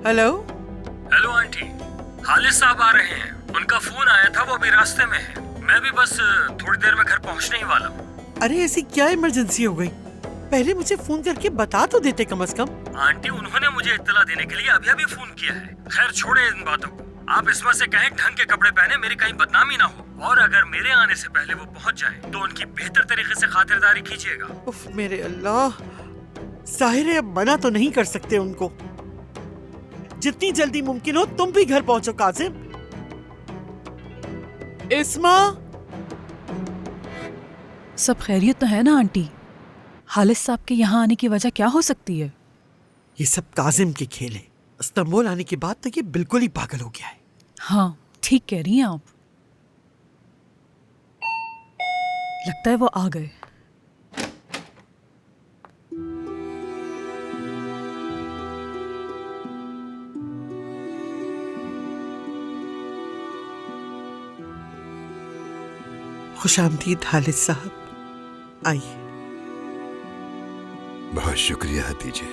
Hello. Hello aunty, हालिद साहब आ रहे हैं। उनका फोन आया था, वो अभी रास्ते में है। मैं भी बस थोड़ी देर में घर पहुंचने ही वाला हूँ। अरे ऐसी क्या इमरजेंसी हो गई? पहले मुझे फोन करके बता तो देते कम से कम। आंटी, उन्होंने मुझे इत्तला देने के लिए अभी अभी फोन किया है। खैर छोड़े इन बातों को। आप इसमें से कहें ढंग के कपड़े पहने, मेरी कहीं बदनामी ना हो। और अगर मेरे आने से पहले वो पहुंच जाए तो उनकी बेहतर तरीके से खातिरदारी कीजिएगा। उफ मेरे अल्लाह, जाहिर है अब मना तो नहीं कर सकते उनको। जितनी जल्दी मुमकिन हो तुम भी घर पहुंचो काजिम। इस्मा, सब खैरियत तो है ना आंटी? हालिद साहब के यहाँ आने की वजह क्या हो सकती है? ये सब काजिम के खेल है। इस्तांबुल आने के बाद तक ये बिल्कुल ही पागल हो गया है। हाँ, ठीक कह रही हैं आप। लगता है वो आ गए। खुशामदीद हालिद साहब, आइए। बहुत शुक्रिया हतीजे।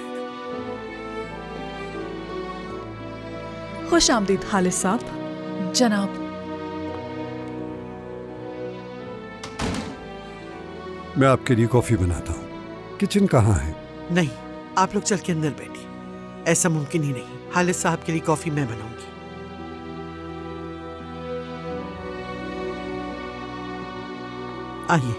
खुश आमदीद हालिद साहब। जनाब, मैं आपके लिए कॉफी बनाता हूँ। किचन कहाँ है? नहीं, आप लोग चल के अंदर बैठिए। ऐसा मुमकिन ही नहीं। हालिद साहब के लिए कॉफी मैं बनाऊंगी। आइए।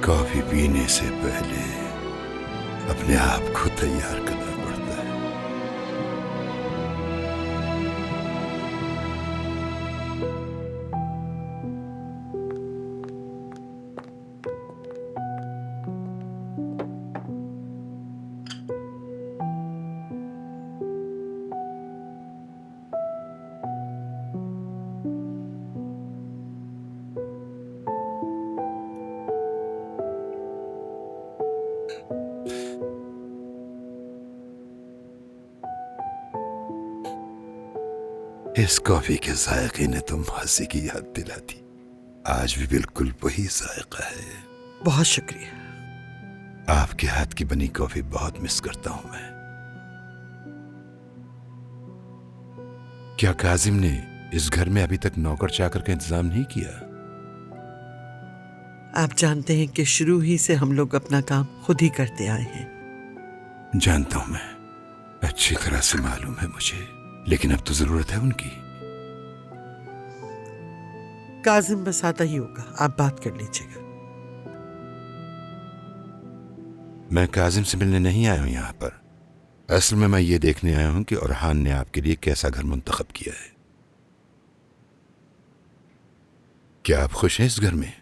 कॉफी पीने से पहले अपने आप को तैयार करना पड़ता है। इस कॉफी के जायके ने तो माजी की याद दिला दी। आज भी बिल्कुल वही जायका है। बहुत शुक्रिया। आपके हाथ की बनी कॉफी बहुत मिस करता हूं मैं। क्या काजिम ने इस घर में अभी तक नौकर चाकर का इंतजाम नहीं किया? आप जानते हैं कि शुरू ही से हम लोग अपना काम खुद ही करते आए हैं। जानता हूं मैं, अच्छी तरह से मालूम है मुझे, लेकिन अब तो जरूरत है उनकी। काजिम बस आता ही होगा, आप बात कर लीजिएगा। मैं काजिम से मिलने नहीं आया हूं यहां पर। असल में मैं ये देखने आया हूं कि ओरहान ने आपके लिए कैसा घर मुंतखब किया है। क्या आप खुश हैं इस घर में?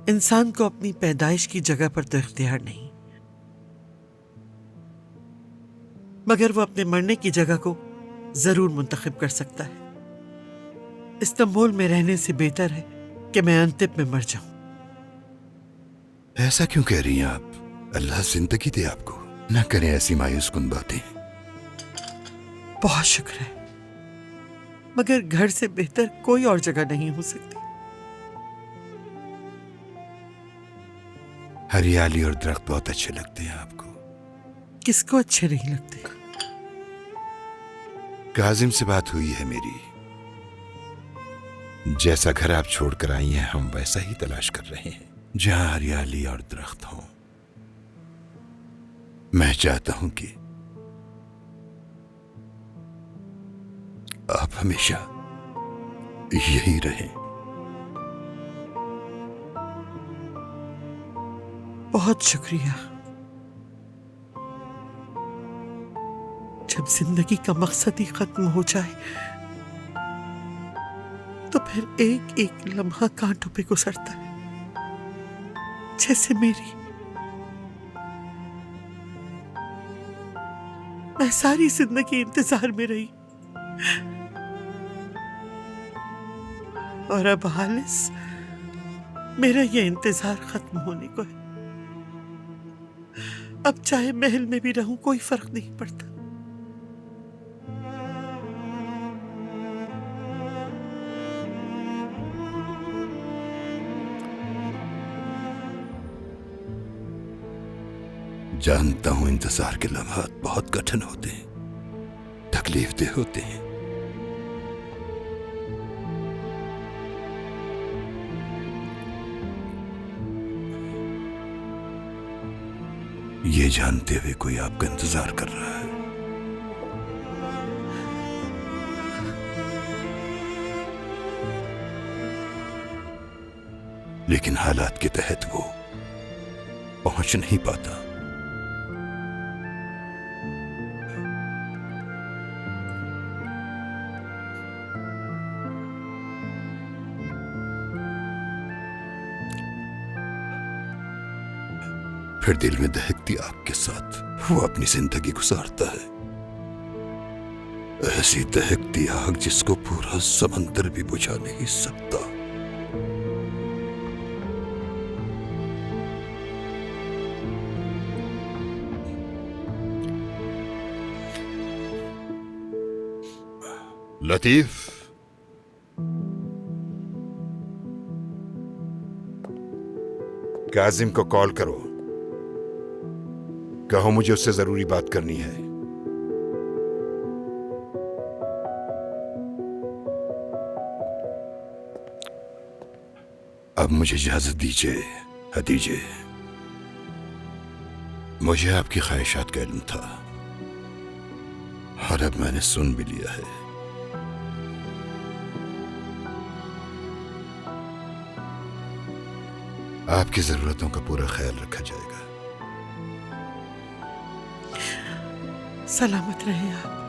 इंसान को अपनी पैदाइश की जगह पर तो इख्तियार नहीं, मगर वो अपने मरने की जगह को जरूर मुंतखब कर सकता है। इस्तांबुल में रहने से बेहतर है कि मैं अंतिम में मर जाऊं। ऐसा क्यों कह रही हैं आप? अल्लाह जिंदगी दे आपको। ना करें ऐसी मायूस कुन बातें। बहुत शुक्र है, मगर घर से बेहतर कोई और जगह नहीं हो सकती। हरियाली और दरख्त बहुत अच्छे लगते हैं आपको। किसको अच्छे नहीं लगते? काजिम से बात हुई है मेरी। जैसा घर आप छोड़कर आई हैं, हम वैसा ही तलाश कर रहे हैं, जहां हरियाली और दरख्त हों। मैं चाहता हूं कि आप हमेशा यही रहें। बहुत शुक्रिया। जब जिंदगी का मकसद ही खत्म हो जाए तो फिर एक एक लम्हा कांटों पे गुजरता है, जैसे मेरी। मैं सारी जिंदगी इंतजार में रही और अब हालिस मेरा ये इंतजार खत्म होने को है। अब चाहे महल में भी रहूं कोई फर्क नहीं पड़ता। जानता हूं इंतजार के लम्हात बहुत कठिन होते हैं, तकलीफदेह होते हैं। ये जानते हुए कोई आपका इंतजार कर रहा है। लेकिन हालात के तहत वो पहुंच नहीं पाता। फिर दिल में दहकती आग के साथ वो अपनी जिंदगी गुजारता है। ऐसी दहकती आग जिसको पूरा समंदर भी बुझा नहीं सकता। लतीफ, काजिम को कॉल करो, कहो मुझे उससे जरूरी बात करनी है। अब मुझे इजाजत दीजिए हदीजे। मुझे आपकी ख्वाहिशात का इल्म था और अब मैंने सुन भी लिया है। आपकी जरूरतों का पूरा ख्याल रखा जाएगा। सलामत रहे आप।